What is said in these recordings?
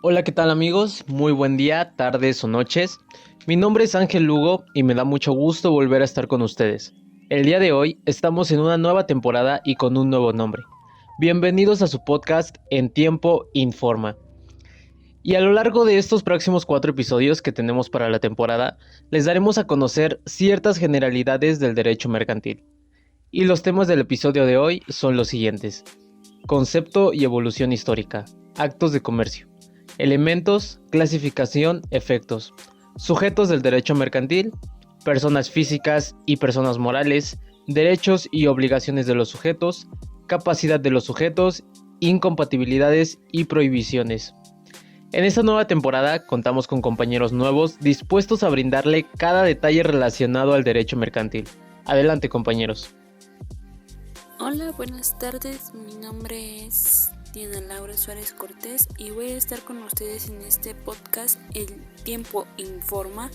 Hola, ¿qué tal amigos? Muy buen día, tardes o noches. Mi nombre es Ángel Lugo y me da mucho gusto volver a estar con ustedes. El día de hoy estamos en una nueva temporada y con un nuevo nombre. Bienvenidos a su podcast En Tiempo Informa. Y a lo largo de estos próximos 4 episodios que tenemos para la temporada, les daremos a conocer ciertas generalidades del derecho mercantil. Y los temas del episodio de hoy son los siguientes: concepto y evolución histórica, actos de comercio, elementos, clasificación, efectos, sujetos del derecho mercantil, personas físicas y personas morales, derechos y obligaciones de los sujetos, capacidad de los sujetos, incompatibilidades y prohibiciones. En esta nueva temporada contamos con compañeros nuevos dispuestos a brindarle cada detalle relacionado al derecho mercantil. Adelante, compañeros. Hola, buenas tardes. Mi nombre es Diana Laura Suárez Cortés y voy a estar con ustedes en este podcast El Tiempo Informa.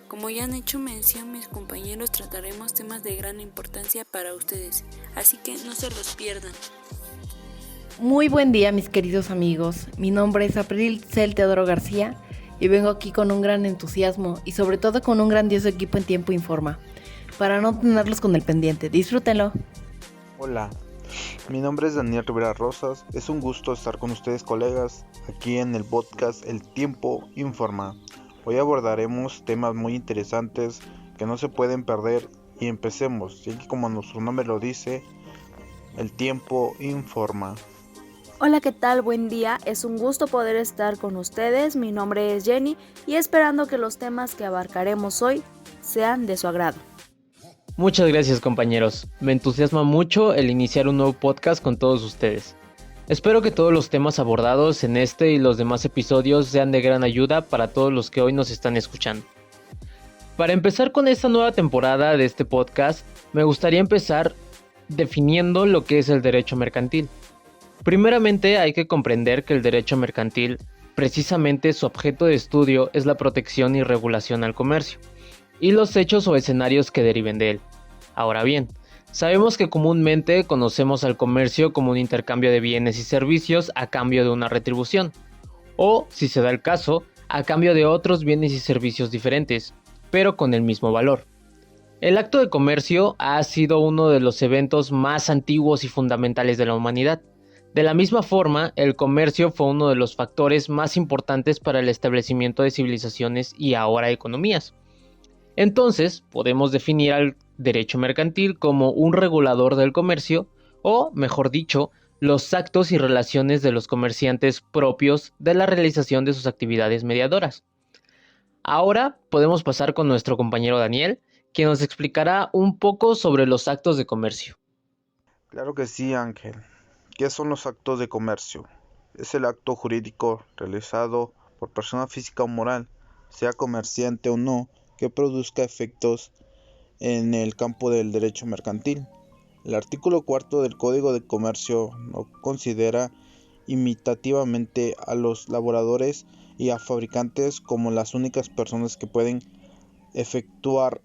Como ya han hecho mención mis compañeros, trataremos temas de gran importancia para ustedes, así que no se los pierdan. Muy buen día, mis queridos amigos. Mi nombre es April Cel Teodoro García y vengo aquí con un gran entusiasmo y sobre todo con un grandioso equipo en Tiempo Informa, para no tenerlos con el pendiente. Disfrútenlo. Hola, mi nombre es Daniel Rivera Rosas. Es un gusto estar con ustedes, colegas, aquí en el podcast El Tiempo Informa. Hoy abordaremos temas muy interesantes que no se pueden perder y empecemos, ya que como nuestro nombre lo dice, El Tiempo Informa. Hola, ¿qué tal? Buen día. Es un gusto poder estar con ustedes. Mi nombre es Jenny y esperando que los temas que abarcaremos hoy sean de su agrado. Muchas gracias, compañeros. Me entusiasma mucho el iniciar un nuevo podcast con todos ustedes. Espero que todos los temas abordados en este y los demás episodios sean de gran ayuda para todos los que hoy nos están escuchando. Para empezar con esta nueva temporada de este podcast, me gustaría empezar definiendo lo que es el derecho mercantil. Primeramente, hay que comprender que el derecho mercantil, precisamente su objeto de estudio es la protección y regulación al comercio, y los hechos o escenarios que deriven de él. Ahora bien, sabemos que comúnmente conocemos al comercio como un intercambio de bienes y servicios a cambio de una retribución, o, si se da el caso, a cambio de otros bienes y servicios diferentes, pero con el mismo valor. El acto de comercio ha sido uno de los eventos más antiguos y fundamentales de la humanidad. De la misma forma, el comercio fue uno de los factores más importantes para el establecimiento de civilizaciones y ahora economías. Entonces, podemos definir al derecho mercantil como un regulador del comercio, o, mejor dicho, los actos y relaciones de los comerciantes propios de la realización de sus actividades mediadoras. Ahora podemos pasar con nuestro compañero Daniel, quien nos explicará un poco sobre los actos de comercio. Claro que sí, Ángel. ¿Qué son los actos de comercio? Es el acto jurídico realizado por persona física o moral, sea comerciante o no, que produzca efectos en el campo del derecho mercantil. El artículo 4 del Código de Comercio no considera imitativamente a los laboradores y a fabricantes como las únicas personas que pueden efectuar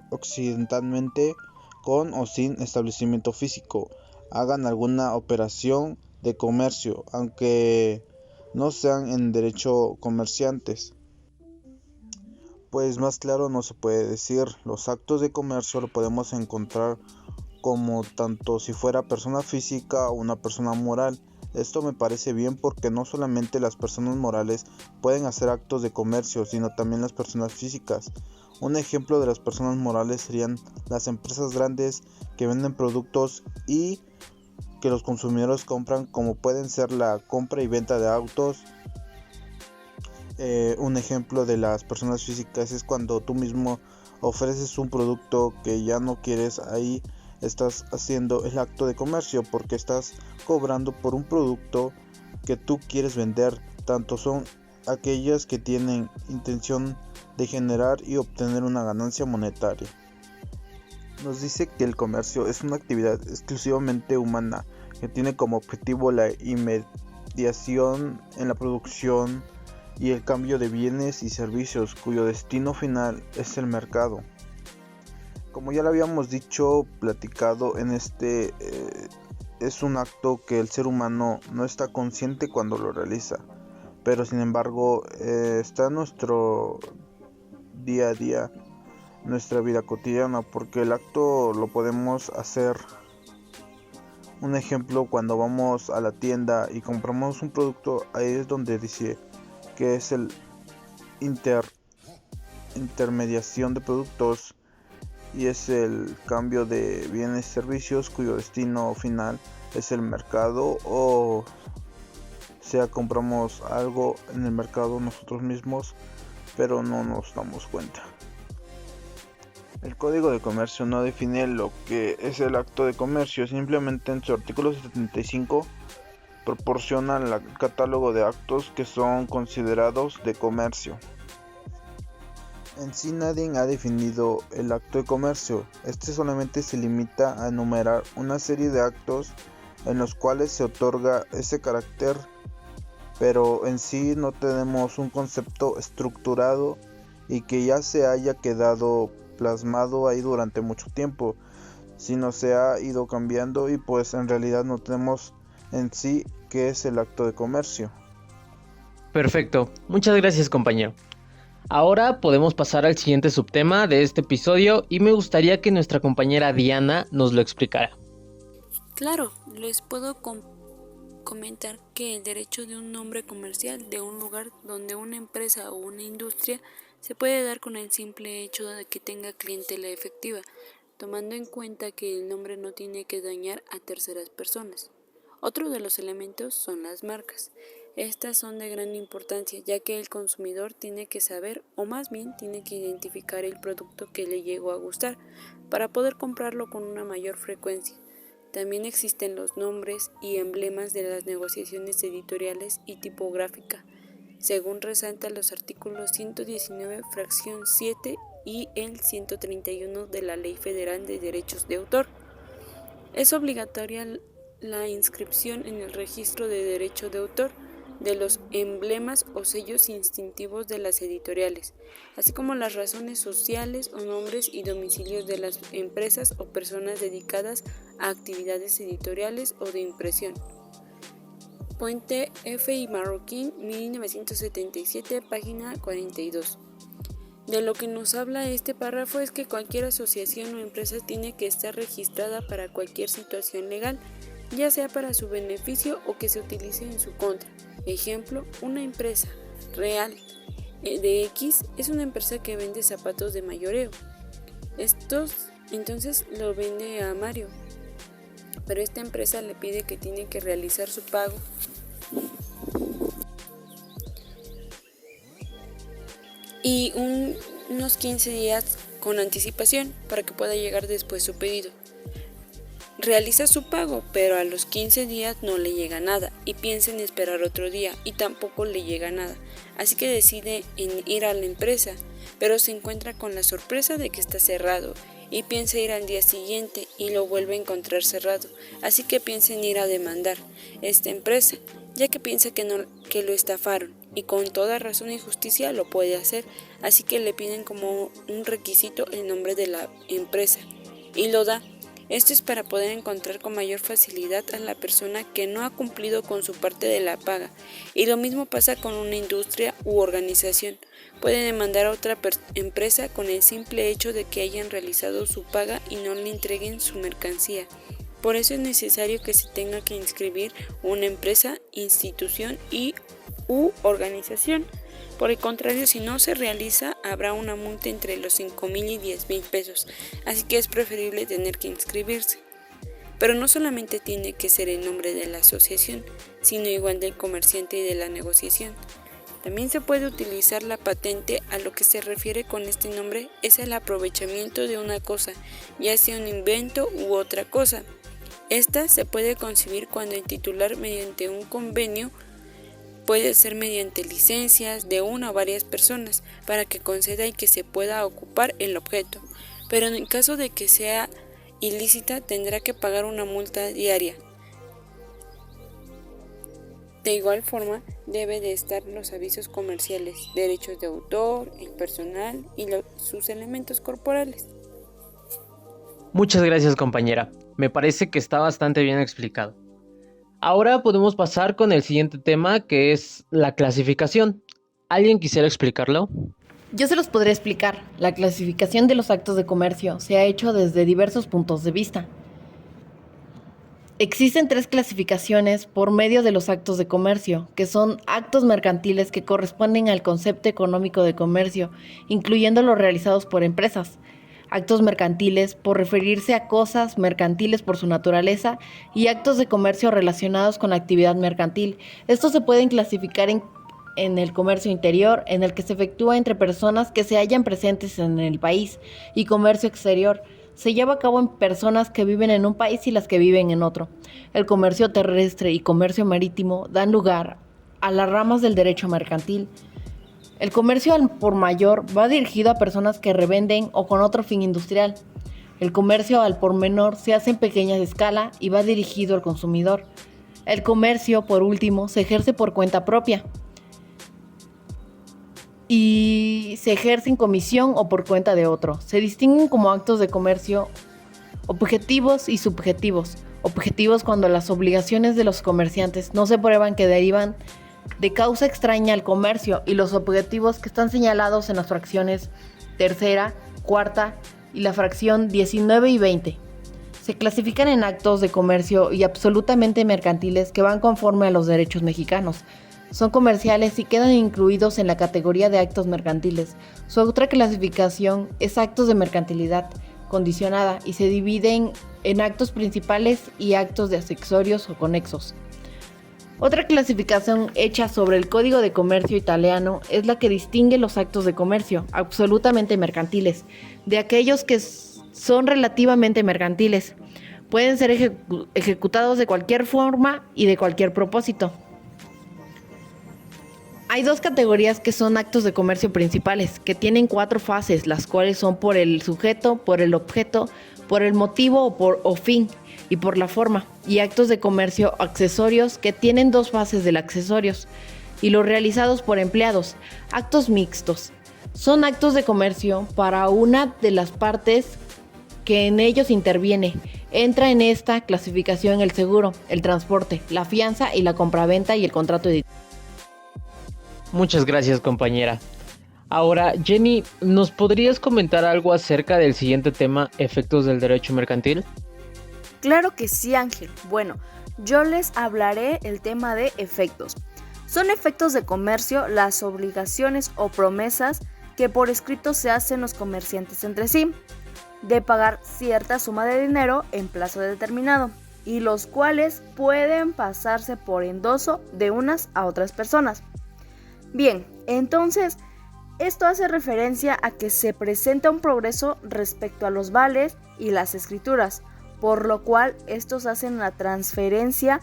occidentalmente, con o sin establecimiento físico, hagan alguna operación de comercio, aunque no sean en derecho comerciantes. Pues más claro no se puede decir. Los actos de comercio lo podemos encontrar como tanto si fuera persona física o una persona moral. Esto me parece bien porque no solamente las personas morales pueden hacer actos de comercio, sino también las personas físicas. Un ejemplo de las personas morales serían las empresas grandes que venden productos y que los consumidores compran, como pueden ser la compra y venta de autos. Un ejemplo de las personas físicas es cuando tú mismo ofreces un producto que ya no quieres. Ahí estás haciendo el acto de comercio porque estás cobrando por un producto que tú quieres vender. Tanto son aquellas que tienen intención de generar y obtener una ganancia monetaria. Nos dice que el comercio es una actividad exclusivamente humana que tiene como objetivo la inmediación en la producción y el cambio de bienes y servicios, cuyo destino final es el mercado. Como ya lo habíamos dicho, platicado en es un acto que el ser humano no está consciente cuando lo realiza. pero sin embargo está en nuestro día a día, nuestra vida cotidiana, porque el acto lo podemos hacer. Un ejemplo, cuando vamos a la tienda y compramos un producto, ahí es donde dice que es el intermediación de productos, y es el cambio de bienes y servicios cuyo destino final es el mercado, o sea, compramos algo en el mercado nosotros mismos, pero no nos damos cuenta. El Código de Comercio no define lo que es el acto de comercio, simplemente en su artículo 75 proporciona el catálogo de actos que son considerados de comercio. En sí nadie ha definido el acto de comercio, este solamente se limita a enumerar una serie de actos en los cuales se otorga ese carácter, pero en sí no tenemos un concepto estructurado y que ya se haya quedado plasmado ahí durante mucho tiempo, sino se ha ido cambiando, y pues en realidad no tenemos en sí qué es el acto de comercio. Perfecto, muchas gracias compañero. Ahora podemos pasar al siguiente subtema de este episodio y me gustaría que nuestra compañera Diana nos lo explicara. Claro, les puedo comentar que el derecho de un nombre comercial de un lugar donde una empresa o una industria se puede dar con el simple hecho de que tenga clientela efectiva, tomando en cuenta que el nombre no tiene que dañar a terceras personas. Otro de los elementos son las marcas. Estas son de gran importancia, ya que el consumidor tiene que saber, o más bien tiene que identificar el producto que le llegó a gustar, para poder comprarlo con una mayor frecuencia. También existen los nombres y emblemas de las negociaciones editoriales y tipográfica, según resaltan los artículos 119, fracción 7 y el 131 de la Ley Federal de Derechos de Autor. Es obligatoria la inscripción en el Registro de Derecho de Autor de los emblemas o sellos distintivos de las editoriales, así como las razones sociales o nombres y domicilios de las empresas o personas dedicadas a actividades editoriales o de impresión. Puente F. y Marroquín, 1977, página 42. De lo que nos habla este párrafo es que cualquier asociación o empresa tiene que estar registrada para cualquier situación legal, ya sea para su beneficio o que se utilice en su contra. Ejemplo, una empresa real de X es una empresa que vende zapatos de mayoreo. Entonces lo vende a Mario, pero esta empresa le pide que tiene que realizar su pago y unos 15 días con anticipación para que pueda llegar después su pedido. Realiza su pago, pero a los 15 días no le llega nada y piensa en esperar otro día y tampoco le llega nada. Así que decide en ir a la empresa, pero se encuentra con la sorpresa de que está cerrado y piensa ir al día siguiente y lo vuelve a encontrar cerrado. Así que piensa en ir a demandar esta empresa, ya que piensa que lo estafaron, y con toda razón y justicia lo puede hacer. Así que le piden como un requisito el nombre de la empresa y lo da. Esto es para poder encontrar con mayor facilidad a la persona que no ha cumplido con su parte de la paga. Y lo mismo pasa con una industria u organización. Puede demandar a otra empresa con el simple hecho de que hayan realizado su paga y no le entreguen su mercancía. Por eso es necesario que se tenga que inscribir una empresa, institución u organización. Por el contrario, si no se realiza, habrá una multa entre los 5,000 y 10,000 pesos, así que es preferible tener que inscribirse. Pero no solamente tiene que ser el nombre de la asociación, sino igual del comerciante y de la negociación. También se puede utilizar la patente. A lo que se refiere con este nombre es el aprovechamiento de una cosa, ya sea un invento u otra cosa. Esta se puede concebir cuando el titular, mediante un convenio, puede ser mediante licencias de una o varias personas para que conceda y que se pueda ocupar el objeto, pero en el caso de que sea ilícita tendrá que pagar una multa diaria. De igual forma, debe de estar los avisos comerciales, derechos de autor, el personal y sus elementos corporales. Muchas gracias compañera, me parece que está bastante bien explicado. Ahora podemos pasar con el siguiente tema, que es la clasificación. ¿Alguien quisiera explicarlo? Yo se los podré explicar. La clasificación de los actos de comercio se ha hecho desde diversos puntos de vista. Existen 3 clasificaciones por medio de los actos de comercio, que son actos mercantiles que corresponden al concepto económico de comercio, incluyendo los realizados por empresas. Actos mercantiles por referirse a cosas mercantiles por su naturaleza y actos de comercio relacionados con la actividad mercantil. Estos se pueden clasificar en el comercio interior, en el que se efectúa entre personas que se hallan presentes en el país, y comercio exterior. Se lleva a cabo en personas que viven en un país y las que viven en otro. El comercio terrestre y comercio marítimo dan lugar a las ramas del derecho mercantil. El comercio al por mayor va dirigido a personas que revenden o con otro fin industrial. El comercio al por menor se hace en pequeña escala y va dirigido al consumidor. El comercio, por último, se ejerce por cuenta propia y se ejerce en comisión o por cuenta de otro. Se distinguen como actos de comercio objetivos y subjetivos. Objetivos cuando las obligaciones de los comerciantes no se prueban que derivan de causa extraña al comercio, y los objetivos que están señalados en las fracciones tercera, cuarta y la fracción 19 y 20. Se clasifican en actos de comercio y absolutamente mercantiles que van conforme a los derechos mexicanos. Son comerciales y quedan incluidos en la categoría de actos mercantiles. Su otra clasificación es actos de mercantilidad condicionada y se dividen en actos principales y actos de accesorios o conexos. Otra clasificación hecha sobre el Código de Comercio italiano es la que distingue los actos de comercio absolutamente mercantiles de aquellos que son relativamente mercantiles. Pueden ser ejecutados de cualquier forma y de cualquier propósito. Hay 2 categorías que son actos de comercio principales, que tienen 4 fases, las cuales son por el sujeto, por el objeto, por el motivo o fin, y por la forma. Y actos de comercio accesorios, que tienen 2 fases del accesorios, y los realizados por empleados. Actos mixtos. Son actos de comercio para una de las partes que en ellos interviene. Entra en esta clasificación el seguro, el transporte, la fianza y la compraventa y el contrato de... Muchas gracias, compañera. Ahora, Jenny, ¿nos podrías comentar algo acerca del siguiente tema, efectos del derecho mercantil? Claro que sí, Ángel. Bueno, yo les hablaré el tema de efectos. Son efectos de comercio las obligaciones o promesas que por escrito se hacen los comerciantes entre sí, de pagar cierta suma de dinero en plazo determinado, y los cuales pueden pasarse por endoso de unas a otras personas. Bien, entonces, esto hace referencia a que se presenta un progreso respecto a los vales y las escrituras, por lo cual estos hacen la transferencia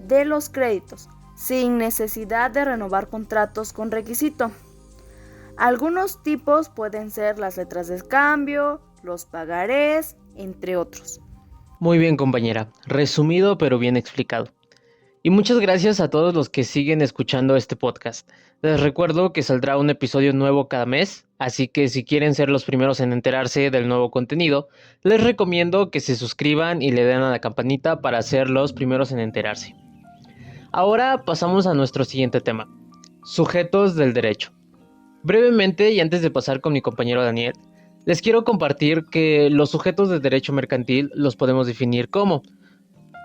de los créditos, sin necesidad de renovar contratos con requisito. Algunos tipos pueden ser las letras de cambio, los pagarés, entre otros. Muy bien, compañera. Resumido pero bien explicado. Y muchas gracias a todos los que siguen escuchando este podcast. Les recuerdo que saldrá un episodio nuevo cada mes, así que si quieren ser los primeros en enterarse del nuevo contenido, les recomiendo que se suscriban y le den a la campanita para ser los primeros en enterarse. Ahora pasamos a nuestro siguiente tema, sujetos del derecho. Brevemente, y antes de pasar con mi compañero Daniel, les quiero compartir que los sujetos de derecho mercantil los podemos definir como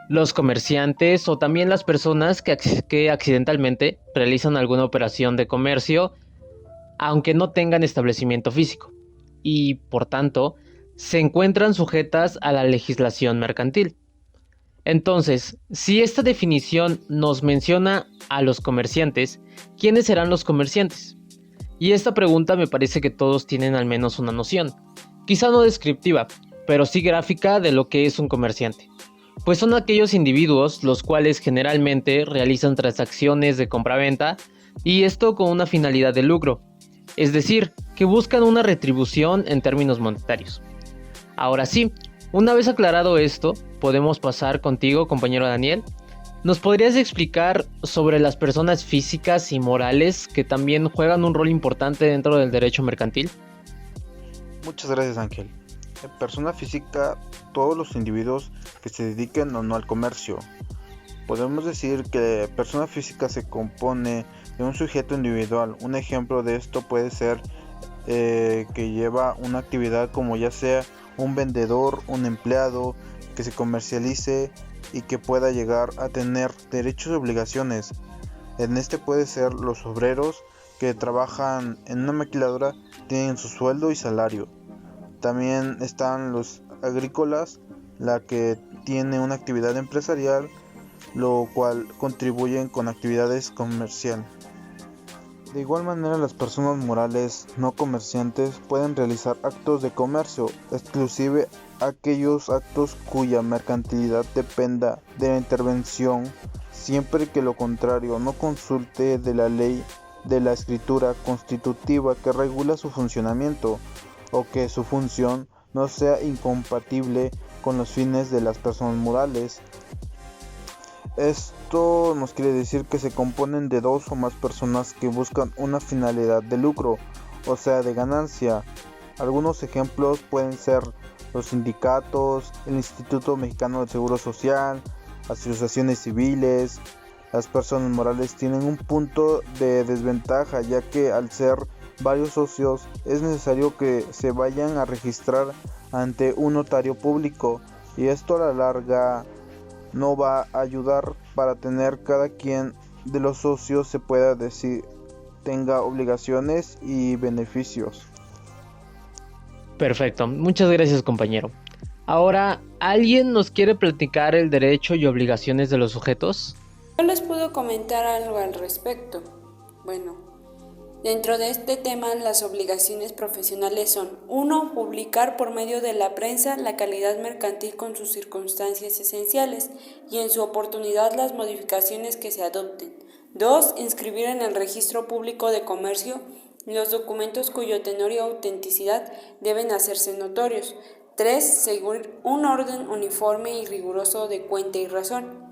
los comerciantes o también las personas que accidentalmente realizan alguna operación de comercio aunque no tengan establecimiento físico y, por tanto, se encuentran sujetas a la legislación mercantil. Entonces, si esta definición nos menciona a los comerciantes, ¿quiénes serán los comerciantes? Y esta pregunta me parece que todos tienen al menos una noción, quizá no descriptiva, pero sí gráfica de lo que es un comerciante. Pues son aquellos individuos los cuales generalmente realizan transacciones de compraventa y esto con una finalidad de lucro, es decir, que buscan una retribución en términos monetarios. Ahora sí, una vez aclarado esto, podemos pasar contigo, compañero Daniel. ¿Nos podrías explicar sobre las personas físicas y morales que también juegan un rol importante dentro del derecho mercantil? Muchas gracias, Ángel. En persona física, todos los individuos que se dediquen o no al comercio, Podemos decir que persona física se compone de un sujeto individual. Un ejemplo de esto puede ser que lleva una actividad como ya sea un vendedor, un empleado, que se comercialice y que pueda llegar a tener derechos y obligaciones. En este puede ser los obreros que trabajan en una maquiladora, tienen su sueldo y salario. También están los agrícolas, la que tiene una actividad empresarial, lo cual contribuyen con actividades comerciales. De igual manera, las personas morales no comerciantes pueden realizar actos de comercio, exclusive aquellos actos cuya mercantilidad dependa de la intervención, siempre que lo contrario no consulte de la ley de la escritura constitutiva que regula su funcionamiento, o que su función no sea incompatible con los fines de las personas morales. Esto nos quiere decir que se componen de dos o más personas que buscan una finalidad de lucro, o sea, de ganancia. Algunos ejemplos pueden ser los sindicatos, el Instituto Mexicano del Seguro Social, asociaciones civiles. Las personas morales tienen un punto de desventaja, ya que al ser varios socios es necesario que se vayan a registrar ante un notario público, y esto a la larga no va a ayudar para tener cada quien de los socios se pueda decir tenga obligaciones y beneficios. Perfecto, muchas gracias, compañero. Ahora, ¿alguien nos quiere platicar el derecho y obligaciones de los sujetos? Yo les puedo comentar algo al respecto. Bueno, dentro de este tema, las obligaciones profesionales son: 1. Publicar por medio de la prensa la calidad mercantil con sus circunstancias esenciales y en su oportunidad las modificaciones que se adopten. 2. Inscribir en el registro público de comercio los documentos cuyo tenor y autenticidad deben hacerse notorios. 3. Seguir un orden uniforme y riguroso de cuenta y razón.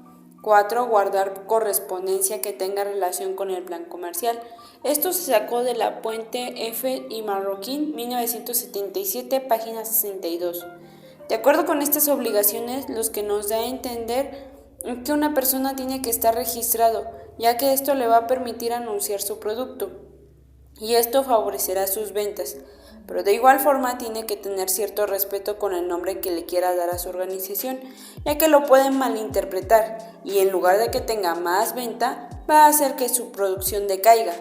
4. Guardar correspondencia que tenga relación con el plan comercial. Esto se sacó de la Puente F. y Marroquín, 1977, página 62. De acuerdo con estas obligaciones, los que nos da a entender que una persona tiene que estar registrado, ya que esto le va a permitir anunciar su producto, y esto favorecerá sus ventas. Pero de igual forma tiene que tener cierto respeto con el nombre que le quiera dar a su organización, ya que lo pueden malinterpretar y en lugar de que tenga más venta, va a hacer que su producción decaiga.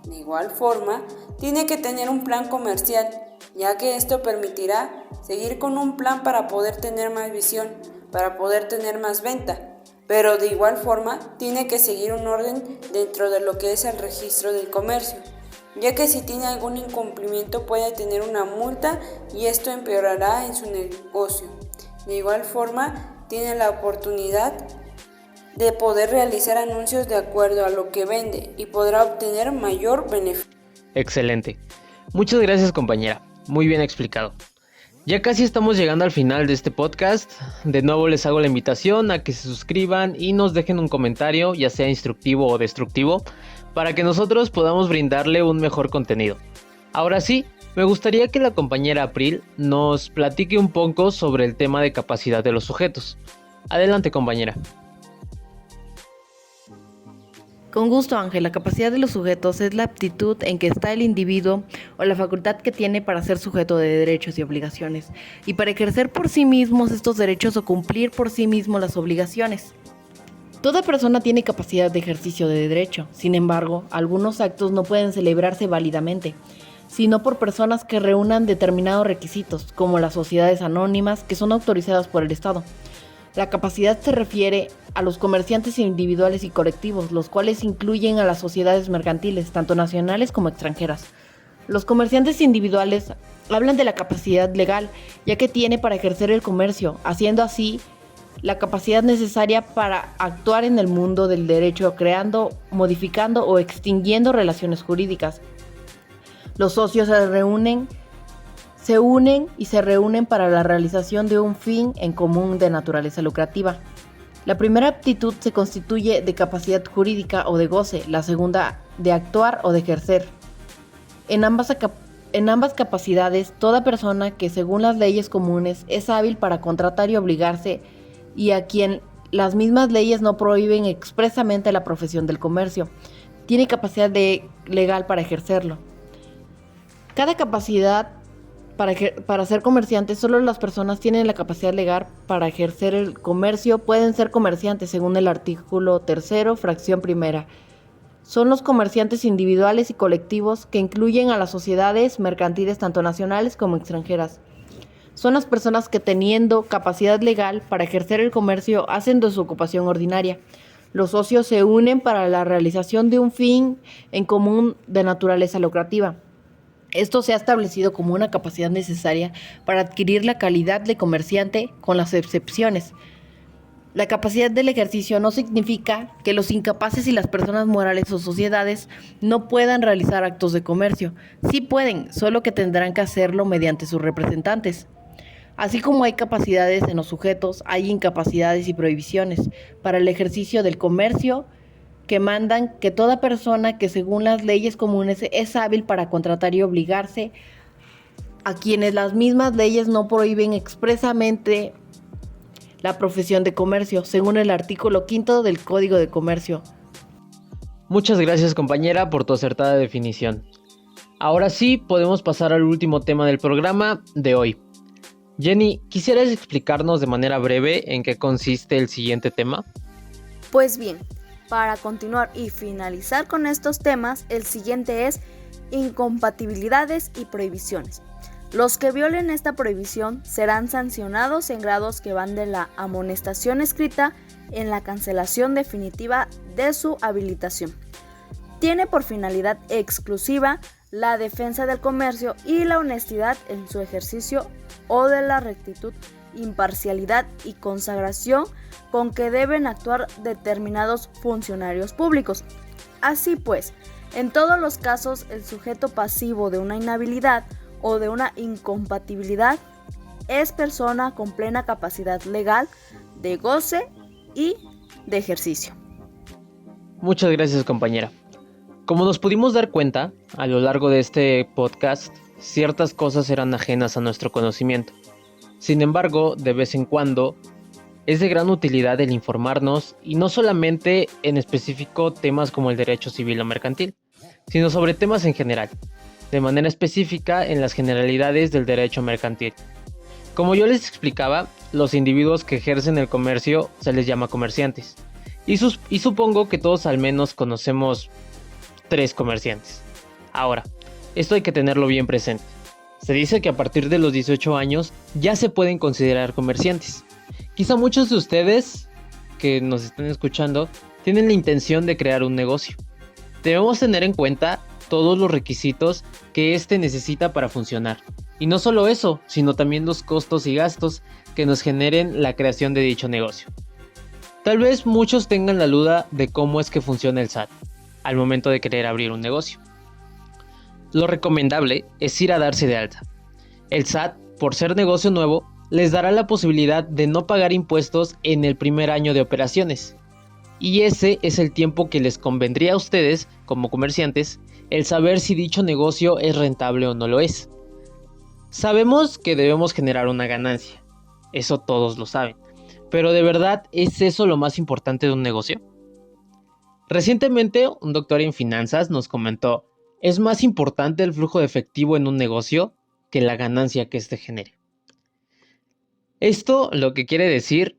De igual forma, tiene que tener un plan comercial, ya que esto permitirá seguir con un plan para poder tener más visión, para poder tener más venta. Pero de igual forma, tiene que seguir un orden dentro de lo que es el registro del comercio, ya que si tiene algún incumplimiento puede tener una multa y esto empeorará en su negocio. De igual forma, tiene la oportunidad de poder realizar anuncios de acuerdo a lo que vende y podrá obtener mayor beneficio. Excelente. Muchas gracias, compañera. Muy bien explicado. Ya casi estamos llegando al final de este podcast. De nuevo les hago la invitación a que se suscriban y nos dejen un comentario, ya sea instructivo o destructivo, para que nosotros podamos brindarle un mejor contenido. Ahora sí, me gustaría que la compañera April nos platique un poco sobre el tema de capacidad de los sujetos. Adelante, compañera. Con gusto, Ángel. La capacidad de los sujetos es la aptitud en que está el individuo o la facultad que tiene para ser sujeto de derechos y obligaciones, y para ejercer por sí mismos estos derechos o cumplir por sí mismos las obligaciones. Toda persona tiene capacidad de ejercicio de derecho. Sin embargo, algunos actos no pueden celebrarse válidamente, sino por personas que reúnan determinados requisitos, como las sociedades anónimas que son autorizadas por el Estado. La capacidad se refiere a los comerciantes individuales y colectivos, los cuales incluyen a las sociedades mercantiles, tanto nacionales como extranjeras. Los comerciantes individuales hablan de la capacidad legal, ya que tiene para ejercer el comercio, haciendo así la capacidad necesaria para actuar en el mundo del derecho, creando, modificando o extinguiendo relaciones jurídicas. Los socios se unen para la realización de un fin en común de naturaleza lucrativa. La primera aptitud se constituye de capacidad jurídica o de goce, la segunda de actuar o de ejercer. En ambas capacidades, toda persona que según las leyes comunes es hábil para contratar y obligarse, y a quien las mismas leyes no prohíben expresamente la profesión del comercio. Tiene capacidad legal para ejercerlo. Cada capacidad para ser comerciante, solo las personas tienen la capacidad legal para ejercer el comercio, pueden ser comerciantes según el artículo 3, fracción primera. Son los comerciantes individuales y colectivos que incluyen a las sociedades mercantiles tanto nacionales como extranjeras. Son las personas que teniendo capacidad legal para ejercer el comercio hacen de su ocupación ordinaria. Los socios se unen para la realización de un fin en común de naturaleza lucrativa. Esto se ha establecido como una capacidad necesaria para adquirir la calidad de comerciante con las excepciones. La capacidad del ejercicio no significa que los incapaces y las personas morales o sociedades no puedan realizar actos de comercio. Sí pueden, solo que tendrán que hacerlo mediante sus representantes. Así como hay capacidades en los sujetos, hay incapacidades y prohibiciones para el ejercicio del comercio que mandan que toda persona que según las leyes comunes es hábil para contratar y obligarse a quienes las mismas leyes no prohíben expresamente la profesión de comercio, según el artículo 5 del Código de Comercio. Muchas gracias, compañera, por tu acertada definición. Ahora sí, podemos pasar al último tema del programa de hoy. Jenny, ¿quisieras explicarnos de manera breve en qué consiste el siguiente tema? Pues bien, para continuar y finalizar con estos temas, el siguiente es incompatibilidades y prohibiciones. Los que violen esta prohibición serán sancionados en grados que van de la amonestación escrita en la cancelación definitiva de su habilitación. Tiene por finalidad exclusiva la defensa del comercio y la honestidad en su ejercicio o de la rectitud, imparcialidad y consagración con que deben actuar determinados funcionarios públicos. Así pues, en todos los casos, el sujeto pasivo de una inhabilidad o de una incompatibilidad es persona con plena capacidad legal de goce y de ejercicio. Muchas gracias, compañera. Como nos pudimos dar cuenta a lo largo de este podcast, ciertas cosas eran ajenas a nuestro conocimiento. Sin embargo, de vez en cuando, es de gran utilidad el informarnos, y no solamente en específico temas como el derecho civil o mercantil, sino sobre temas en general, de manera específica en las generalidades del derecho mercantil. Como yo les explicaba, los individuos que ejercen el comercio se les llama comerciantes, y supongo que todos al menos conocemos 3 comerciantes. Ahora, esto hay que tenerlo bien presente. Se dice que a partir de los 18 años ya se pueden considerar comerciantes. Quizá muchos de ustedes que nos están escuchando tienen la intención de crear un negocio. Debemos tener en cuenta todos los requisitos que éste necesita para funcionar. Y no solo eso, sino también los costos y gastos que nos generen la creación de dicho negocio. Tal vez muchos tengan la duda de cómo es que funciona el SAT al momento de querer abrir un negocio. Lo recomendable es ir a darse de alta. El SAT, por ser negocio nuevo, les dará la posibilidad de no pagar impuestos en el primer año de operaciones. Y ese es el tiempo que les convendría a ustedes, como comerciantes, el saber si dicho negocio es rentable o no lo es. Sabemos que debemos generar una ganancia, eso todos lo saben, pero ¿de verdad es eso lo más importante de un negocio? Recientemente, un doctor en finanzas nos comentó: es más importante el flujo de efectivo en un negocio que la ganancia que éste genere. Esto lo que quiere decir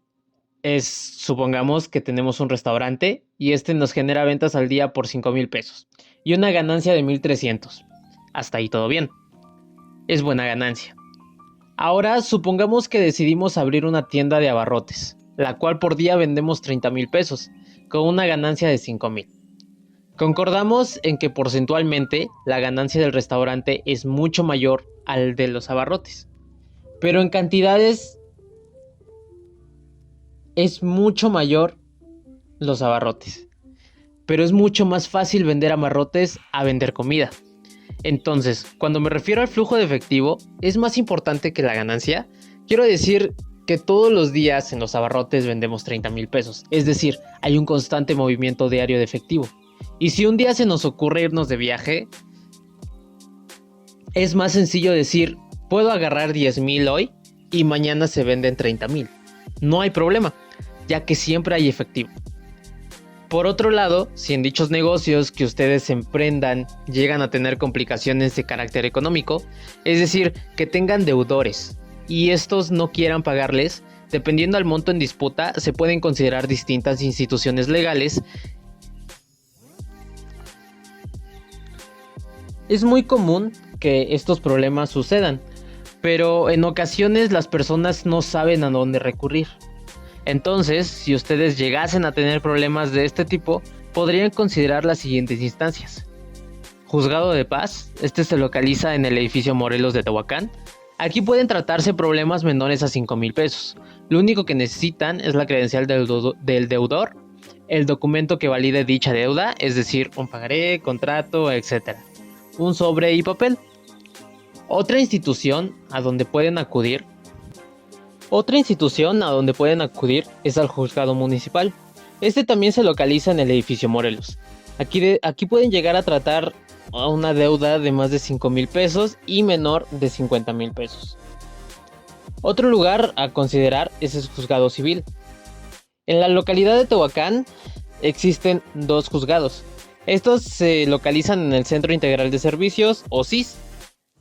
es, supongamos que tenemos un restaurante y este nos genera ventas al día por 5,000 pesos y una ganancia de 1,300. Hasta ahí todo bien. Es buena ganancia. Ahora supongamos que decidimos abrir una tienda de abarrotes, la cual por día vendemos 30,000 pesos, con una ganancia de 5,000. Concordamos en que porcentualmente la ganancia del restaurante es mucho mayor al de los abarrotes, pero en cantidades es mucho mayor los abarrotes, pero es mucho más fácil vender abarrotes a vender comida. Entonces, cuando me refiero al flujo de efectivo, ¿es más importante que la ganancia? Quiero decir que todos los días en los abarrotes vendemos 30,000 pesos, es decir, hay un constante movimiento diario de efectivo. Y si un día se nos ocurre irnos de viaje, es más sencillo decir, puedo agarrar 10,000 hoy y mañana se venden 30,000. No hay problema. ya que siempre hay efectivo. Por otro lado, si en dichos negocios que ustedes emprendan llegan a tener complicaciones de carácter económico, es decir, que tengan deudores y estos no quieran pagarles, dependiendo del monto en disputa, se pueden considerar distintas instituciones legales. Es muy común que estos problemas sucedan, pero en ocasiones las personas no saben a dónde recurrir. Entonces, si ustedes llegasen a tener problemas de este tipo, podrían considerar las siguientes instancias. Juzgado de Paz, este se localiza en el edificio Morelos de Tehuacán. Aquí pueden tratarse problemas menores a 5,000 pesos. Lo único que necesitan es la credencial del deudor, el documento que valide dicha deuda, es decir, un pagaré, contrato, etc. Un sobre y papel. Otra institución a donde pueden acudir es al juzgado municipal. Este también se localiza en el edificio Morelos. Aquí pueden llegar a tratar a una deuda de más de 5,000 pesos y menor de 50,000 pesos. Otro lugar a considerar es el juzgado civil. En la localidad de Tehuacán existen 2 juzgados. Estos se localizan en el Centro Integral de Servicios o CIS.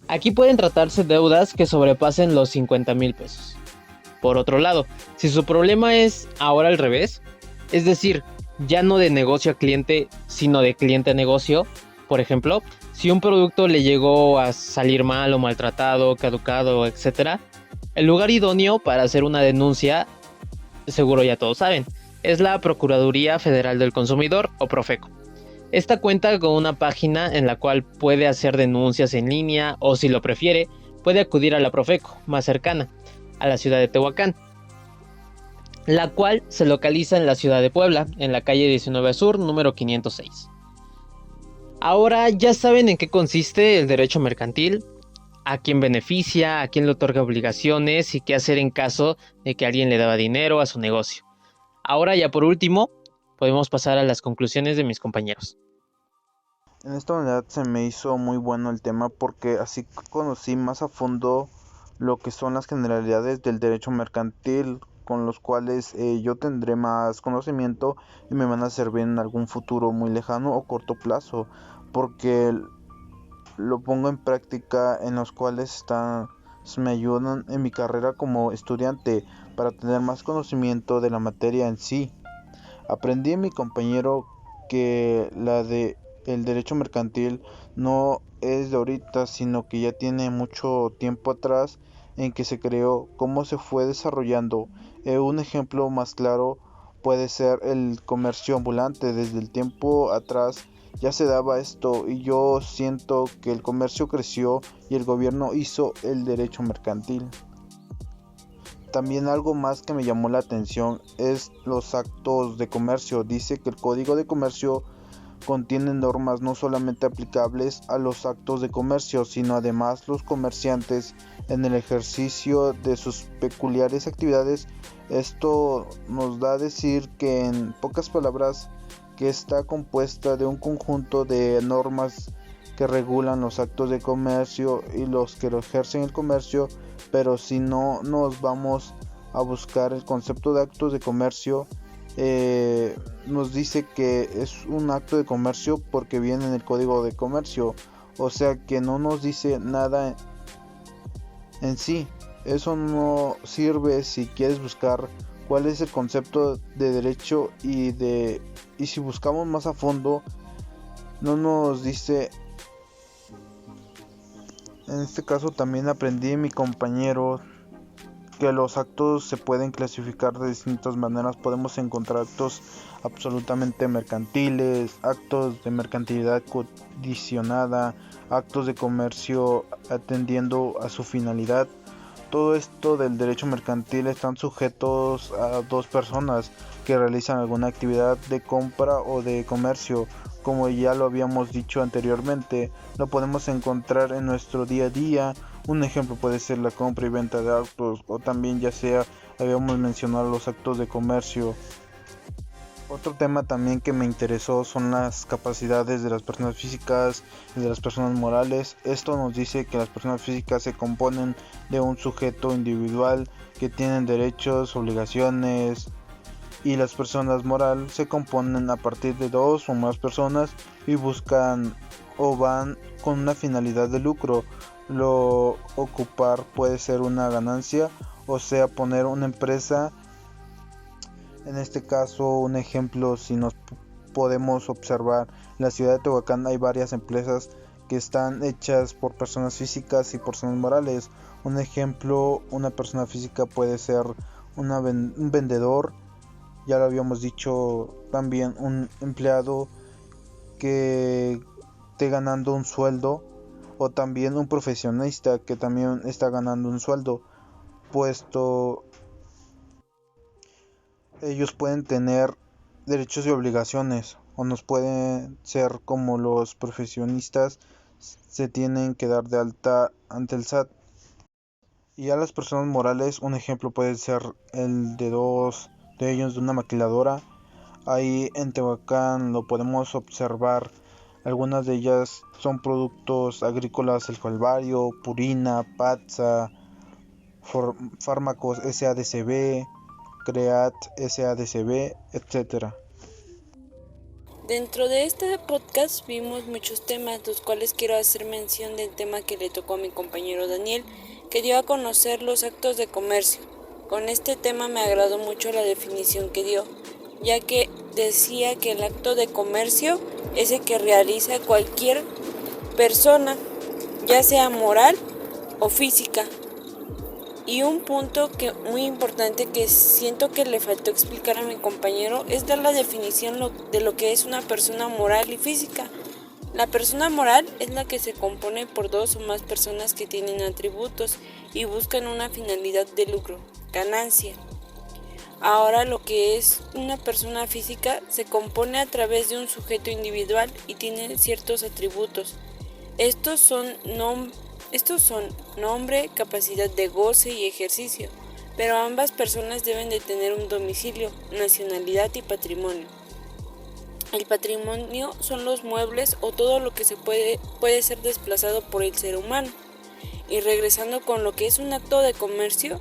Aquí pueden tratarse deudas que sobrepasen los 50,000 pesos. Por otro lado, si su problema es ahora al revés, es decir, ya no de negocio a cliente, sino de cliente a negocio, por ejemplo, si un producto le llegó a salir mal o maltratado, caducado, etc., el lugar idóneo para hacer una denuncia, seguro ya todos saben, es la Procuraduría Federal del Consumidor o Profeco. Esta cuenta con una página en la cual puede hacer denuncias en línea o, si lo prefiere, puede acudir a la Profeco más cercana, a la ciudad de Tehuacán, la cual se localiza en la ciudad de Puebla, en la calle 19 Sur, número 506. Ahora ya saben en qué consiste el derecho mercantil, a quién beneficia, a quién le otorga obligaciones y qué hacer en caso de que alguien le daba dinero a su negocio. Ahora ya por último, podemos pasar a las conclusiones de mis compañeros. En esta unidad se me hizo muy bueno el tema porque así conocí más a fondo lo que son las generalidades del derecho mercantil, con los cuales yo tendré más conocimiento y me van a servir en algún futuro muy lejano o corto plazo, porque lo pongo en práctica, en los cuales me ayudan en mi carrera como estudiante para tener más conocimiento de la materia en sí. Aprendí de mi compañero que el derecho mercantil no es de ahorita, sino que ya tiene mucho tiempo atrás en que se creó, cómo se fue desarrollando. Un ejemplo más claro puede ser el comercio ambulante. Desde el tiempo atrás ya se daba esto y yo siento que el comercio creció y el gobierno hizo el derecho mercantil. También algo más que me llamó la atención es los actos de comercio. Dice que el Código de Comercio contiene normas no solamente aplicables a los actos de comercio, sino además los comerciantes en el ejercicio de sus peculiares actividades. Esto nos da a decir que, en pocas palabras, que está compuesta de un conjunto de normas que regulan los actos de comercio y los que lo ejercen el comercio, pero si no nos vamos a buscar el concepto de actos de comercio, nos dice que es un acto de comercio porque viene en el Código de Comercio, o sea que no nos dice nada en sí. Eso no sirve si quieres buscar cuál es el concepto de derecho y si buscamos más a fondo no nos dice. En este caso también aprendí de mi compañero que los actos se pueden clasificar de distintas maneras. Podemos encontrar actos absolutamente mercantiles, actos de mercantilidad condicionada, actos de comercio atendiendo a su finalidad. Todo esto del derecho mercantil están sujetos a 2 personas que realizan alguna actividad de compra o de comercio. Como ya lo habíamos dicho anteriormente, lo podemos encontrar en nuestro día a día. Un ejemplo puede ser la compra y venta de autos, o también ya sea, habíamos mencionado, los actos de comercio. Otro tema también que me interesó son las capacidades de las personas físicas y de las personas morales. Esto nos dice que las personas físicas se componen de un sujeto individual que tienen derechos, obligaciones y las personas moral se componen a partir de dos o más personas y buscan o van con una finalidad de lucro. Lo ocupar puede ser una ganancia, o sea, poner una empresa. En este caso, un ejemplo, si nos podemos observar, en la ciudad de Tehuacán hay varias empresas que están hechas por personas físicas y personas morales. Un ejemplo, una persona física puede ser un vendedor, ya lo habíamos dicho, también un empleado que esté ganando un sueldo, o también un profesionista que también está ganando un sueldo, puesto ellos pueden tener derechos y obligaciones, o nos pueden ser como los profesionistas se tienen que dar de alta ante el SAT. Y a las personas morales, un ejemplo puede ser el de dos de ellos de una maquiladora. Ahí en Tehuacán lo podemos observar. Algunas de ellas son productos agrícolas, el Calvario, Purina, Patsa, Fármacos SADCB, Creat SADCB, etc. Dentro de este podcast vimos muchos temas, los cuales quiero hacer mención del tema que le tocó a mi compañero Daniel, que dio a conocer los actos de comercio. Con este tema me agradó mucho la definición que dio, ya que decía que el acto de comercio es el que realiza cualquier persona, ya sea moral o física. Y un punto muy importante que siento que le faltó explicar a mi compañero es dar la definición de lo que es una persona moral y física. La persona moral es la que se compone por dos o más personas que tienen atributos y buscan una finalidad de lucro, ganancia. Ahora lo que es una persona física se compone a través de un sujeto individual y tiene ciertos atributos. Estos son nombre, capacidad de goce y ejercicio, pero ambas personas deben de tener un domicilio, nacionalidad y patrimonio. El patrimonio son los muebles o todo lo que puede ser desplazado por el ser humano. Y regresando con lo que es un acto de comercio,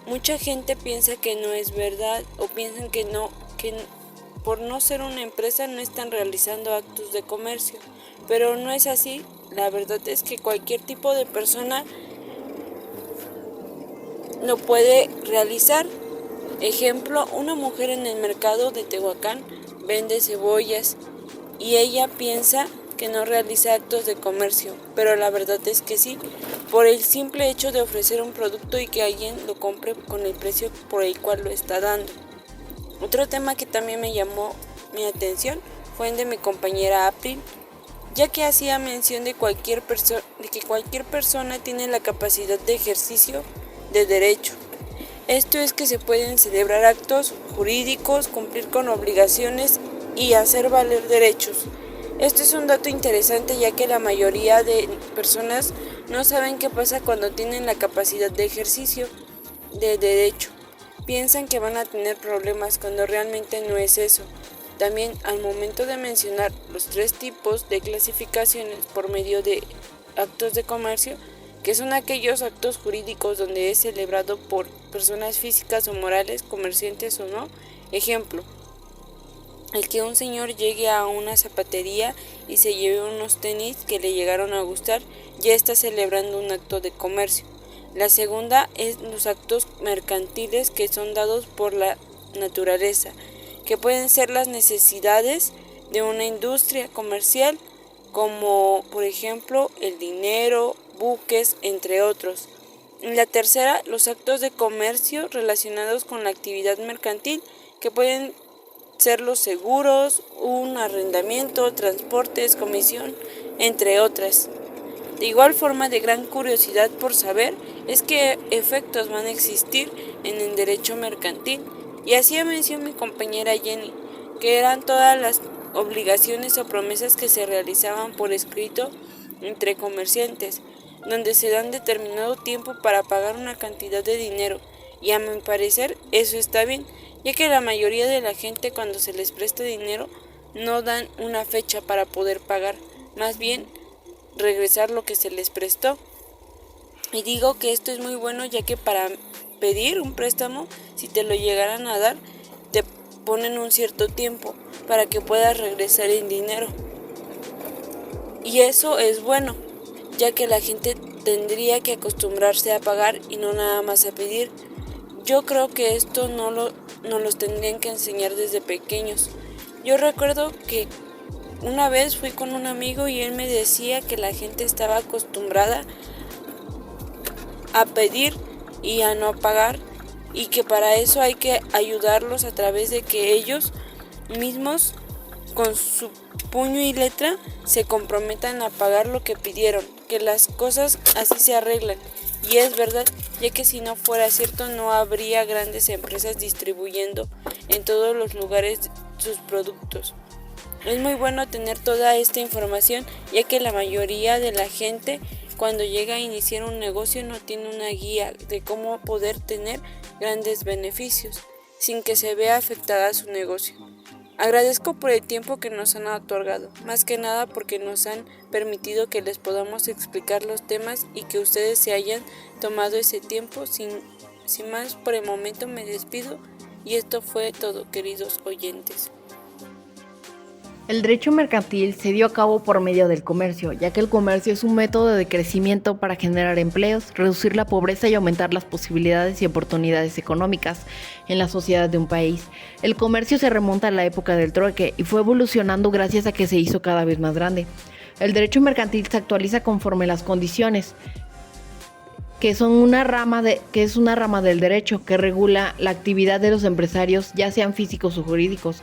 mucha gente piensa que no es verdad o piensan que por no ser una empresa no están realizando actos de comercio, pero no es así. La verdad es que cualquier tipo de persona lo puede realizar. Ejemplo, una mujer en el mercado de Tehuacán vende cebollas y ella piensa que no realiza actos de comercio, pero la verdad es que sí, por el simple hecho de ofrecer un producto y que alguien lo compre con el precio por el cual lo está dando. Otro tema que también me llamó mi atención fue el de mi compañera April, ya que hacía mención de que cualquier persona tiene la capacidad de ejercicio de derecho. Esto es que se pueden celebrar actos jurídicos, cumplir con obligaciones y hacer valer derechos. Esto es un dato interesante, ya que la mayoría de personas no saben qué pasa cuando tienen la capacidad de ejercicio de derecho. Piensan que van a tener problemas cuando realmente no es eso. También al momento de mencionar los 3 tipos de clasificaciones por medio de actos de comercio, que son aquellos actos jurídicos donde es celebrado por personas físicas o morales, comerciantes o no. Ejemplo, el que un señor llegue a una zapatería y se lleve unos tenis que le llegaron a gustar, ya está celebrando un acto de comercio. La segunda es los actos mercantiles, que son dados por la naturaleza, que pueden ser las necesidades de una industria comercial, como por ejemplo el dinero, buques, entre otros. Y la tercera, los actos de comercio relacionados con la actividad mercantil, que pueden ser los seguros, un arrendamiento, transportes, comisión, entre otras. De igual forma, de gran curiosidad por saber es qué efectos van a existir en el derecho mercantil. Y hacía mención mi compañera Jenny, que eran todas las obligaciones o promesas que se realizaban por escrito entre comerciantes, donde se dan determinado tiempo para pagar una cantidad de dinero, y a mi parecer eso está bien, ya que la mayoría de la gente cuando se les presta dinero no dan una fecha para poder pagar, más bien regresar lo que se les prestó. Y digo que esto es muy bueno, ya que para pedir un préstamo, si te lo llegaran a dar, te ponen un cierto tiempo para que puedas regresar el dinero. Y eso es bueno, ya que la gente tendría que acostumbrarse a pagar y no nada más a pedir. Yo creo que esto nos los tendrían que enseñar desde pequeños. Yo recuerdo que una vez fui con un amigo y él me decía que la gente estaba acostumbrada a pedir y a no pagar, y que para eso hay que ayudarlos a través de que ellos mismos con su puño y letra se comprometan a pagar lo que pidieron, que las cosas así se arreglan. Y es verdad, ya que si no fuera cierto no habría grandes empresas distribuyendo en todos los lugares sus productos. Es muy bueno tener toda esta información, ya que la mayoría de la gente cuando llega a iniciar un negocio no tiene una guía de cómo poder tener grandes beneficios sin que se vea afectada su negocio. Agradezco por el tiempo que nos han otorgado, más que nada porque nos han permitido que les podamos explicar los temas y que ustedes se hayan tomado ese tiempo. Sin más, por el momento me despido y esto fue todo, queridos oyentes. El derecho mercantil se dio a cabo por medio del comercio, ya que el comercio es un método de crecimiento para generar empleos, reducir la pobreza y aumentar las posibilidades y oportunidades económicas en la sociedad de un país. El comercio se remonta a la época del trueque y fue evolucionando gracias a que se hizo cada vez más grande. El derecho mercantil se actualiza conforme las condiciones, que es una rama del derecho que regula la actividad de los empresarios, ya sean físicos o jurídicos.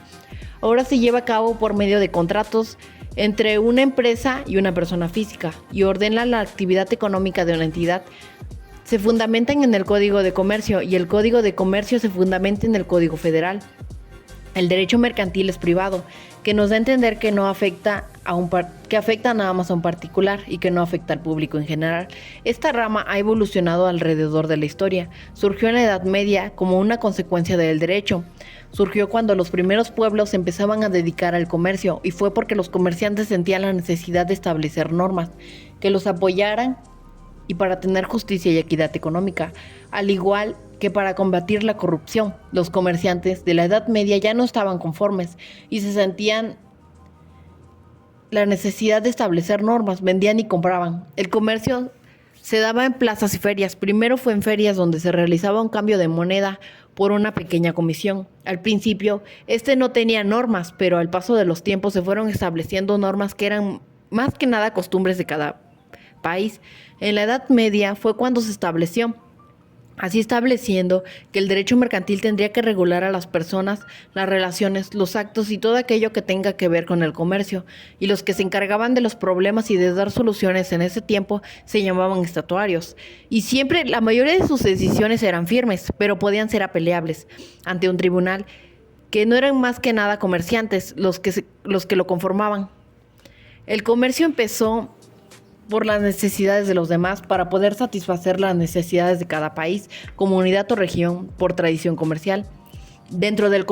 Ahora se lleva a cabo por medio de contratos entre una empresa y una persona física y ordena la actividad económica de una entidad. Se fundamentan en el Código de Comercio y el Código de Comercio se fundamenta en el Código Federal. El derecho mercantil es privado, que nos da a entender que no afecta que afecta nada más a un particular y que no afecta al público en general. Esta rama ha evolucionado alrededor de la historia. Surgió en la Edad Media como una consecuencia del derecho. Surgió cuando los primeros pueblos se empezaban a dedicar al comercio y fue porque los comerciantes sentían la necesidad de establecer normas que los apoyaran y para tener justicia y equidad económica, al igual que para combatir la corrupción. Los comerciantes de la Edad Media ya no estaban conformes y se sentían la necesidad de establecer normas, vendían y compraban. El comercio se daba en plazas y ferias. Primero fue en ferias donde se realizaba un cambio de moneda por una pequeña comisión. Al principio, no tenía normas, pero al paso de los tiempos se fueron estableciendo normas que eran más que nada costumbres de cada país. En la Edad Media fue cuando se estableció, así estableciendo que el derecho mercantil tendría que regular a las personas, las relaciones, los actos y todo aquello que tenga que ver con el comercio, y los que se encargaban de los problemas y de dar soluciones en ese tiempo se llamaban estatuarios, y siempre la mayoría de sus decisiones eran firmes, pero podían ser apelables ante un tribunal, que no eran más que nada comerciantes los que lo conformaban. El comercio empezó por las necesidades de los demás para poder satisfacer las necesidades de cada país, comunidad o región por tradición comercial. Dentro del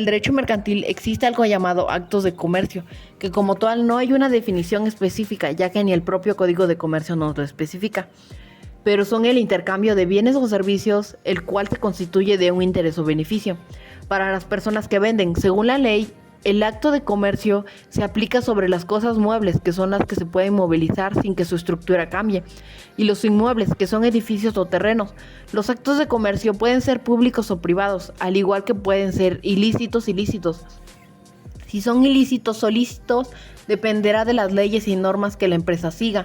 derecho mercantil existe algo llamado actos de comercio, que como tal no hay una definición específica, ya que ni el propio Código de Comercio nos lo especifica, pero son el intercambio de bienes o servicios, el cual se constituye de un interés o beneficio para las personas que venden. Según la ley, el acto de comercio se aplica sobre las cosas muebles, que son las que se pueden movilizar sin que su estructura cambie, y los inmuebles, que son edificios o terrenos. Los actos de comercio pueden ser públicos o privados, al igual que pueden ser ilícitos. Si son ilícitos o lícitos, dependerá de las leyes y normas que la empresa siga.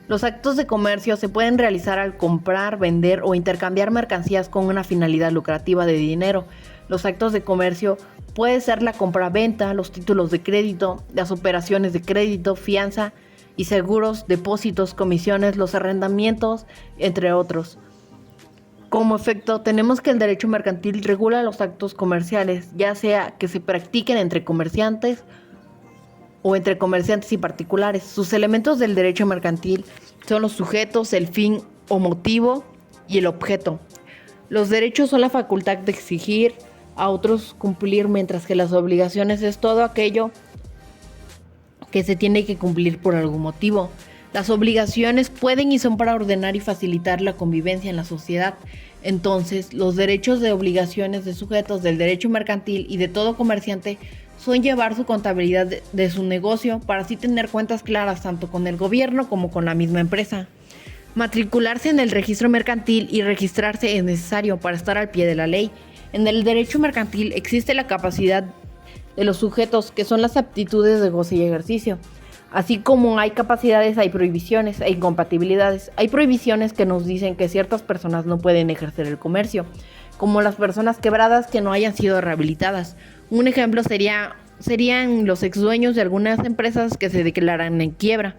Los actos de comercio se pueden realizar al comprar, vender o intercambiar mercancías con una finalidad lucrativa de dinero. Los actos de comercio puede ser la compra-venta, los títulos de crédito, las operaciones de crédito, fianza y seguros, depósitos, comisiones, los arrendamientos, entre otros. Como efecto, tenemos que el derecho mercantil regula los actos comerciales, ya sea que se practiquen entre comerciantes o entre comerciantes y particulares. Sus elementos del derecho mercantil son los sujetos, el fin o motivo y el objeto. Los derechos son la facultad de exigir a otros cumplir, mientras que las obligaciones es todo aquello que se tiene que cumplir por algún motivo. Las obligaciones pueden y son para ordenar y facilitar la convivencia en la sociedad. Entonces, los derechos de obligaciones de sujetos del derecho mercantil y de todo comerciante son llevar su contabilidad de su negocio para así tener cuentas claras tanto con el gobierno como con la misma empresa. Matricularse en el registro mercantil y registrarse es necesario para estar al pie de la ley. En el derecho mercantil existe la capacidad de los sujetos, que son las aptitudes de goce y ejercicio. Así como hay capacidades, hay prohibiciones, hay incompatibilidades. Hay prohibiciones que nos dicen que ciertas personas no pueden ejercer el comercio, como las personas quebradas que no hayan sido rehabilitadas. Un ejemplo serían los exdueños de algunas empresas que se declaran en quiebra.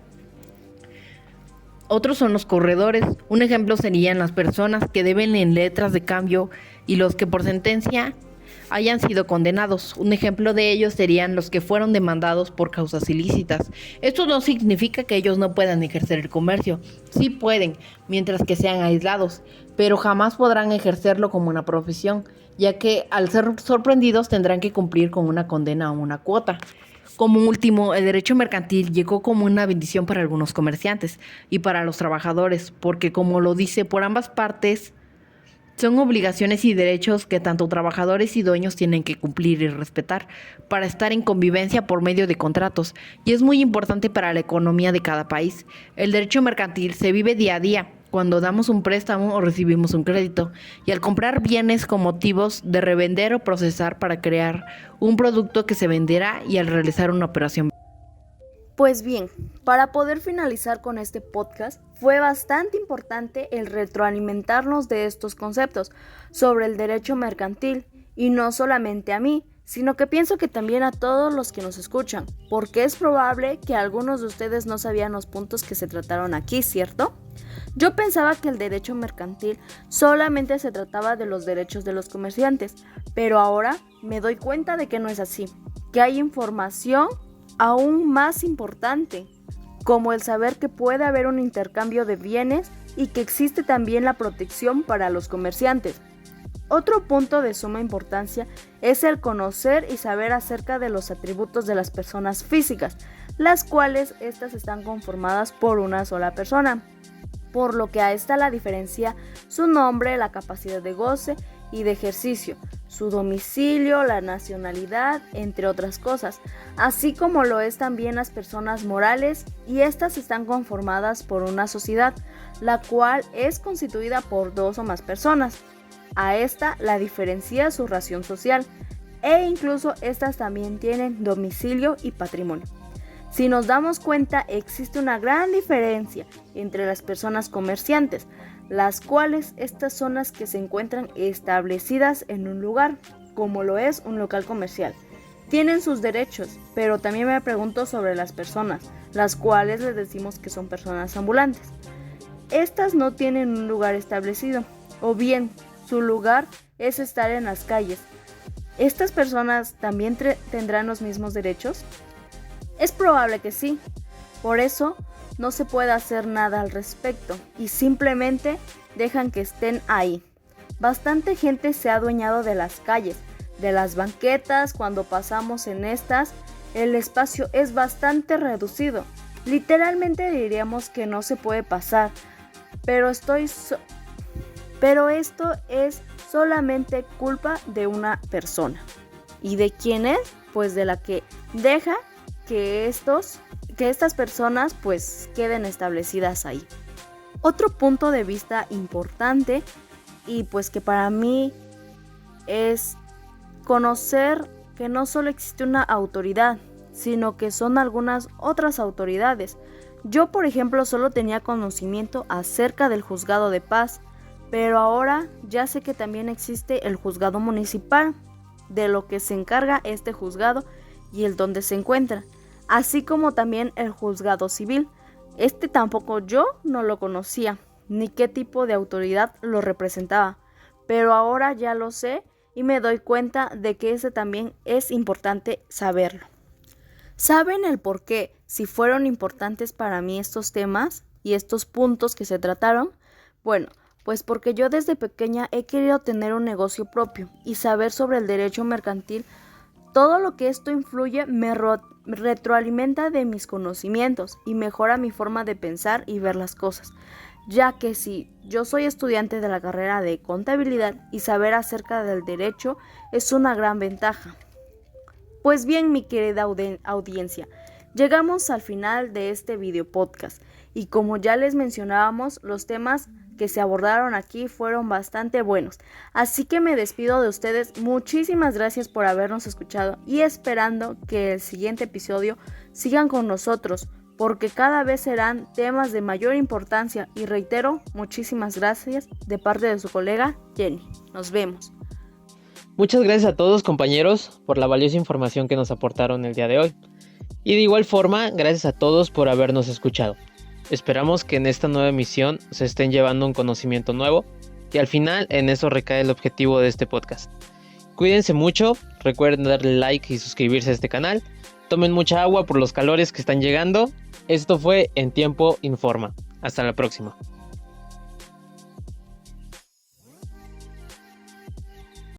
Otros son los corredores. Un ejemplo serían las personas que deben en letras de cambio y los que por sentencia hayan sido condenados. Un ejemplo de ellos serían los que fueron demandados por causas ilícitas. Esto no significa que ellos no puedan ejercer el comercio. Sí pueden, mientras que sean aislados, pero jamás podrán ejercerlo como una profesión, ya que al ser sorprendidos tendrán que cumplir con una condena o una cuota. Como último, el derecho mercantil llegó como una bendición para algunos comerciantes y para los trabajadores, porque como lo dice, por ambas partes son obligaciones y derechos que tanto trabajadores y dueños tienen que cumplir y respetar para estar en convivencia por medio de contratos, y es muy importante para la economía de cada país. El derecho mercantil se vive día a día cuando damos un préstamo o recibimos un crédito, y al comprar bienes con motivos de revender o procesar para crear un producto que se venderá y al realizar una operación. Pues bien, para poder finalizar con este podcast, fue bastante importante el retroalimentarnos de estos conceptos sobre el derecho mercantil, y no solamente a mí, sino que pienso que también a todos los que nos escuchan, porque es probable que algunos de ustedes no sabían los puntos que se trataron aquí, ¿cierto? Yo pensaba que el derecho mercantil solamente se trataba de los derechos de los comerciantes, pero ahora me doy cuenta de que no es así, que hay información aún más importante, como el saber que puede haber un intercambio de bienes y que existe también la protección para los comerciantes. Otro punto de suma importancia es el conocer y saber acerca de los atributos de las personas físicas, las cuales estas están conformadas por una sola persona, por lo que a esta la diferencia su nombre, la capacidad de goce y de ejercicio, su domicilio, la nacionalidad, entre otras cosas, así como lo es también las personas morales, y estas están conformadas por una sociedad, la cual es constituida por dos o más personas. A esta la diferencia su ración social, e incluso estas también tienen domicilio y patrimonio. Si nos damos cuenta, existe una gran diferencia entre las personas comerciantes, las cuales estas son las que se encuentran establecidas en un lugar, como lo es un local comercial. Tienen sus derechos, pero también me pregunto sobre las personas, las cuales les decimos que son personas ambulantes. Estas no tienen un lugar establecido, o bien su lugar es estar en las calles. ¿Estas personas también tendrán los mismos derechos? Es probable que sí. Por eso no se puede hacer nada al respecto y simplemente dejan que estén ahí. Bastante gente se ha adueñado de las calles, de las banquetas. Cuando pasamos en estas, el espacio es bastante reducido. Literalmente diríamos que no se puede pasar, pero esto es solamente culpa de una persona. ¿Y de quién es? Pues de la que deja que estas personas pues queden establecidas ahí. Otro punto de vista importante, y pues que para mí es conocer que no solo existe una autoridad, sino que son algunas otras autoridades. Yo, por ejemplo, solo tenía conocimiento acerca del juzgado de paz, pero ahora ya sé que también existe el juzgado municipal, de lo que se encarga este juzgado y el donde se encuentra, así como también el juzgado civil. Este tampoco yo no lo conocía, ni qué tipo de autoridad lo representaba, pero ahora ya lo sé y me doy cuenta de que ese también es importante saberlo. ¿Saben el por qué, si fueron importantes para mí estos temas y estos puntos que se trataron? Bueno, pues porque yo desde pequeña he querido tener un negocio propio y saber sobre el derecho mercantil Todo lo que esto influye me retroalimenta de mis conocimientos y mejora mi forma de pensar y ver las cosas, ya que si yo soy estudiante de la carrera de contabilidad y saber acerca del derecho es una gran ventaja. Pues bien, mi querida audiencia, llegamos al final de este video podcast y como ya les mencionábamos, los temas que se abordaron aquí fueron bastante buenos. Así que me despido de ustedes. Muchísimas gracias por habernos escuchado y esperando que el siguiente episodio sigan con nosotros, porque cada vez serán temas de mayor importancia y reitero, muchísimas gracias de parte de su colega Jenny. Nos vemos. Muchas gracias a todos, compañeros, por la valiosa información que nos aportaron el día de hoy. Y de igual forma, gracias a todos por habernos escuchado. Esperamos que en esta nueva emisión se estén llevando un conocimiento nuevo y al final en eso recae el objetivo de este podcast. Cuídense mucho, recuerden darle like y suscribirse a este canal, tomen mucha agua por los calores que están llegando. Esto fue En Tiempo Informa. Hasta la próxima.